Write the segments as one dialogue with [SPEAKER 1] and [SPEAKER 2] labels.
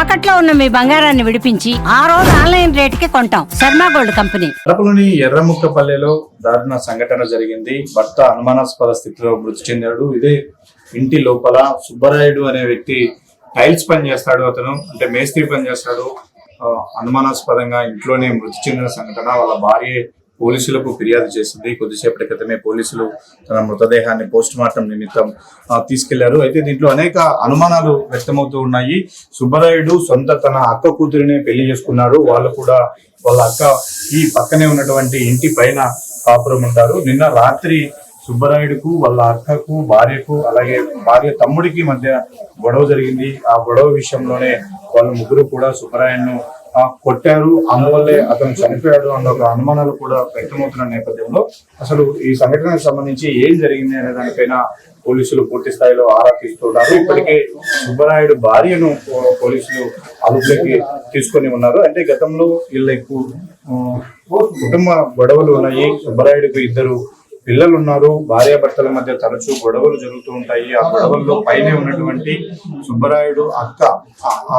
[SPEAKER 1] తాకట్లో ఉన్న మీ బంగారాన్ని విడిపించి ఆ రోజు ఆన్లైన్ రేటుకి కొంటాం. Sharma gold company.
[SPEAKER 2] కడపలోని ఎర్రముక్కపల్లెలో దారుణ సంఘటన జరిగింది. భర్త అనుమానాస్పద స్థితిలో మృతి చెందాడు. ఇదే ఇంటి లోపల సుబ్బరాయుడు అనే వ్యక్తి టైల్స్ పని చేస్తాడు. అతను అంటే మేస్త్రి పని చేస్తాడు. అనుమానాస్పదంగా ఇంట్లోనే మృతి చెందిన సంఘటన. వాళ్ళ భార్య పోలీసులకు ఫిర్యాదు చేసింది. కొద్దిసేపటి క్రితమే పోలీసులు తన మృతదేహాన్ని పోస్ట్ మార్టం నిమిత్తం తీసుకెళ్లారు. అయితే దీంట్లో అనేక అనుమానాలు వ్యక్తమవుతూ ఉన్నాయి. సుబ్బరాయుడు తన అక్క కూతురినే పెళ్లి చేసుకున్నాడు. వాళ్ళు కూడా వాళ్ళ అక్క ఈ పక్కనే ఉన్నటువంటి ఇంటి పైన కాపురం ఉంటారు. నిన్న రాత్రి సుబ్బరాయుడుకు వాళ్ళ అక్కకు భార్యకు అలాగే భార్య తమ్ముడికి మధ్య గొడవ జరిగింది. ఆ గొడవ విషయంలోనే వాళ్ళు ముగ్గురు కూడా సుబ్బరాయుడును కొట్టారు. అందువల్లే అతను చనిపోయాడు అన్న ఒక అనుమానాలు కూడా వ్యక్తమవుతున్న నేపథ్యంలో అసలు ఈ సంఘటనకు సంబంధించి ఏం జరిగింది అనే దానిపైన పోలీసులు పూర్తి స్థాయిలో ఆరా తీస్తున్నారు. ఇప్పటికే సుబ్బరాయుడు భార్యను పోలీసులు అదుపులోకి తీసుకొని ఉన్నారు. అంటే గతంలో వీళ్ళకు కుటుంబ గొడవలు ఉన్నాయి. సుబ్బరాయుడికి 2 పిల్లలు ఉన్నారు. భార్యాభర్తల మధ్య తరచూ గొడవలు జరుగుతూ ఉంటాయి. ఆ గొడవల్లో పైనే ఉన్నటువంటి సుబ్బరాయుడు అక్క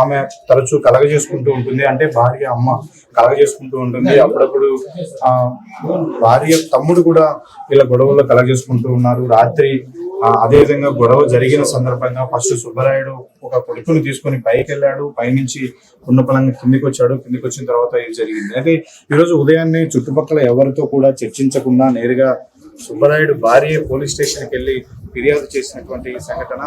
[SPEAKER 2] ఆమె తరచూ కలగజేసుకుంటూ ఉంటుంది. అంటే భార్య అమ్మ కలగజేసుకుంటూ ఉంటుంది. అప్పుడప్పుడు భార్య తమ్ముడు కూడా ఇలా గొడవల్లో కలగజేసుకుంటూ ఉన్నారు. రాత్రి అదేవిధంగా గొడవ జరిగిన సందర్భంగా ఫస్ట్ సుబ్బరాయుడు ఒక కొడుకుని తీసుకొని పైకి వెళ్ళాడు. పైనుంచి ఉన్నపలంగా కిందికి వచ్చాడు. కిందికి వచ్చిన తర్వాత ఇది జరిగింది. అయితే ఈరోజు ఉదయాన్నే చుట్టుపక్కల ఎవరితో కూడా చర్చించకుండా నేరుగా సుబ్బరాయుడు భార్య పోలీస్ స్టేషన్కి వెళ్ళి ఫిర్యాదు చేసినటువంటి సంఘటన.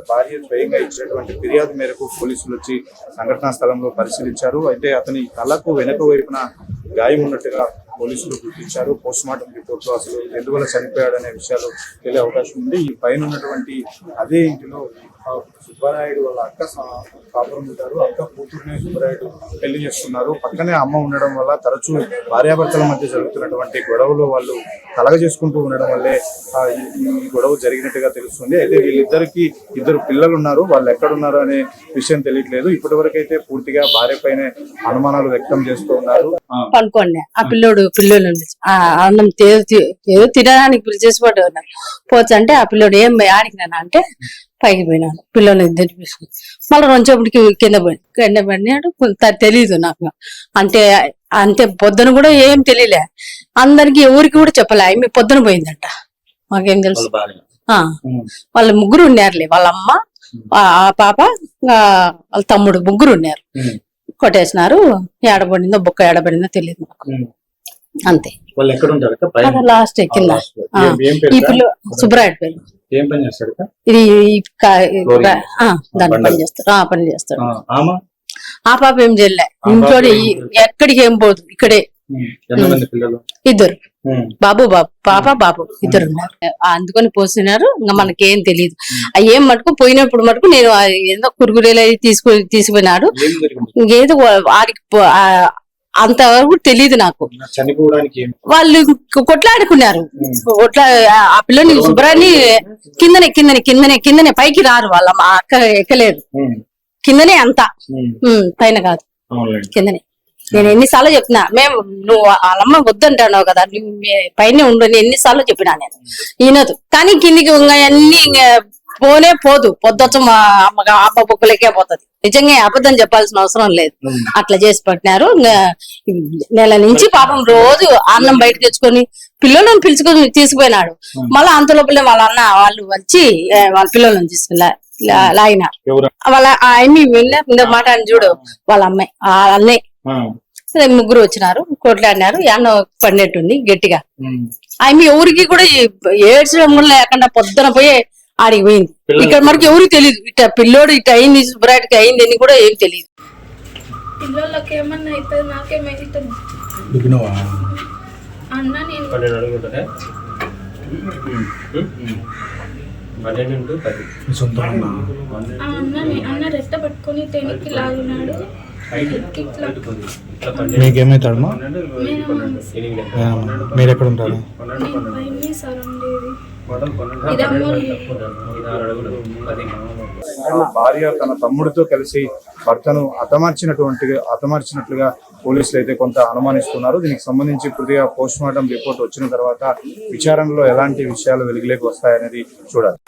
[SPEAKER 2] భార్య స్వయంగా ఇచ్చినటువంటి ఫిర్యాదు మేరకు పోలీసులు వచ్చి సంఘటనా స్థలంలో పరిశీలించారు. అయితే అతని తలకు వెనక వైపున గాయం ఉన్నట్టుగా పోలీసులు గుర్తించారు. పోస్ట్ మార్టం రిపోర్ట్ లో అసలు ఎందువల్ల చనిపోయాడనే విషయాలు తెలియ అవకాశం ఉంది. ఈ పైన ఉన్నటువంటి అదే ఇంటిలో సుబ్బరాయుడు వాళ్ళ అక్క కాపురం ఉంటారు. అక్క కూతురునే సుబ్బరాయుడు పెళ్లి చేస్తున్నారు. పక్కనే అమ్మ ఉండడం వల్ల తరచూ భార్యాభర్తల మధ్య జరుగుతున్నటువంటి గొడవలు వాళ్ళు కలగజేసుకుంటూ ఉండడం వల్లే ఈ గొడవ జరిగినట్టుగా తెలుస్తుంది. అయితే వీళ్ళిద్దరికి 2 పిల్లలు ఉన్నారు. వాళ్ళు ఎక్కడున్నారు అనే విషయం తెలియట్లేదు. ఇప్పటి వరకు అయితే పూర్తిగా భార్య పైనే అనుమానాలు వ్యక్తం చేస్తూ ఉన్నారు.
[SPEAKER 3] అనుకోండి ఆ పిల్లోడు అన్నం ఏదో తినడానికి పిలిచేసిపోతూ ఉన్నారు. పోవచ్చు అంటే ఆ పిల్లోడు ఏం ఆడికినా అంటే పైకి పోయినాడు. పిల్లలు 2 తీసుకుని మళ్ళీ 2 సేపటికి కింద పడినాడు. తెలీదు నాకు. అంతే పొద్దున కూడా ఏం తెలియలే. అందరికి ఎవరికి కూడా చెప్పలే. మీ పొద్దున పోయిందంట. మాకేం తెలుసు. వాళ్ళ ముగ్గురు ఉన్నారులే. వాళ్ళ అమ్మ, ఆ పాప, వాళ్ళ తమ్ముడు ముగ్గురు ఉన్నారు. కొట్టేసినారు. ఏడబడిందో బొక్క ఏడబడిందో తెలియదు నాకు. అంతే. లాస్ట్ కింద ఈ పిల్ల సుబ్బరాయుడు పేరు. ఇది దాన్ని పని చేస్తాడు. ఆ పాప ఏం చేయలే. ఇంట్లో ఎక్కడికి ఏం పోదు. ఇక్కడే 2 బాబు పాప బాబు 2 ఉన్నారు. అందుకొని పోస్తున్నారు. ఇంకా మనకేం తెలియదు. ఏం మటుకు పోయినప్పుడు మటుకు నేను ఏదో కురుగురేలు తీసుకుపోయినాడు. ఏదో వాడికి అంతవరకు తెలియదు నాకు. వాళ్ళు కొట్లాడుకున్నారు. ఆ పిల్లని శుభ్రాన్ని కిందనే పైకి రారు. వాళ్ళ మా అక్క ఎక్కలేదు. కిందనే అంతా, పైన కాదు, కిందనే. నేను ఎన్నిసార్లు చెప్పినా, నువ్వు వాళ్ళమ్మ వద్దంటావు కదా, నువ్వు పైన ఉండు. నేను ఎన్నిసార్లు చెప్పినా నేను ఈయనదు. కానీ కిందికి అన్ని పోదు. పొద్దుచ్చు మా అమ్మ బొక్కలకే పోతుంది. నిజంగా అబద్ధం చెప్పాల్సిన అవసరం లేదు. అట్లా చేసి పట్టినారు. నెల నుంచి పాపం రోజు అన్నం బయట తెచ్చుకొని పిల్లలను పిలుచుకొని తీసుకుపోయినాడు. మళ్ళీ అంతలోపలే వాళ్ళ అన్న వాళ్ళు వచ్చి వాళ్ళ పిల్లలను తీసుకుని లాగినారు. వాళ్ళ అమ్మి మాట అని చూడు. వాళ్ళ అమ్మాయి అన్నయ్య ముగ్గురు వచ్చినారు. కొట్లాడినారు. ఎన్నో పడినట్టుంది గట్టిగా. అమ్మి ఎవరికి కూడా ఏడ్చడం కూడా లేకుండా పొద్దున పోయి ఆడికి పోయింది. ఇక్కడ మనకి ఎవరికి తెలియదు. ఇట్లా పిల్లోడు ఇట్లా అయింది, సుబ్బరాయుడికి అయింది అని కూడా ఏం తెలియదు.
[SPEAKER 4] పిల్లలకి ఏమన్నా అవుతుంది, నాకేమవుతుంది అన్న. నేను అన్న రెట్ట పట్టుకొని తెనికి లాగినాడు.
[SPEAKER 5] మీకేమైతాడమ్మా? మీరు ఎక్కడ ఉంటారు?
[SPEAKER 2] భార్య తన తమ్ముడితో కలిసి భర్తను హతమార్చినట్లుగా పోలీసులు అయితే కొంత అనుమానిస్తున్నారు. దీనికి సంబంధించి పూర్తిగా పోస్ట్ మార్టం రిపోర్ట్ వచ్చిన తర్వాత విచారణలో ఎలాంటి విషయాలు వెలుగులోకి వస్తాయనేది చూడాలి.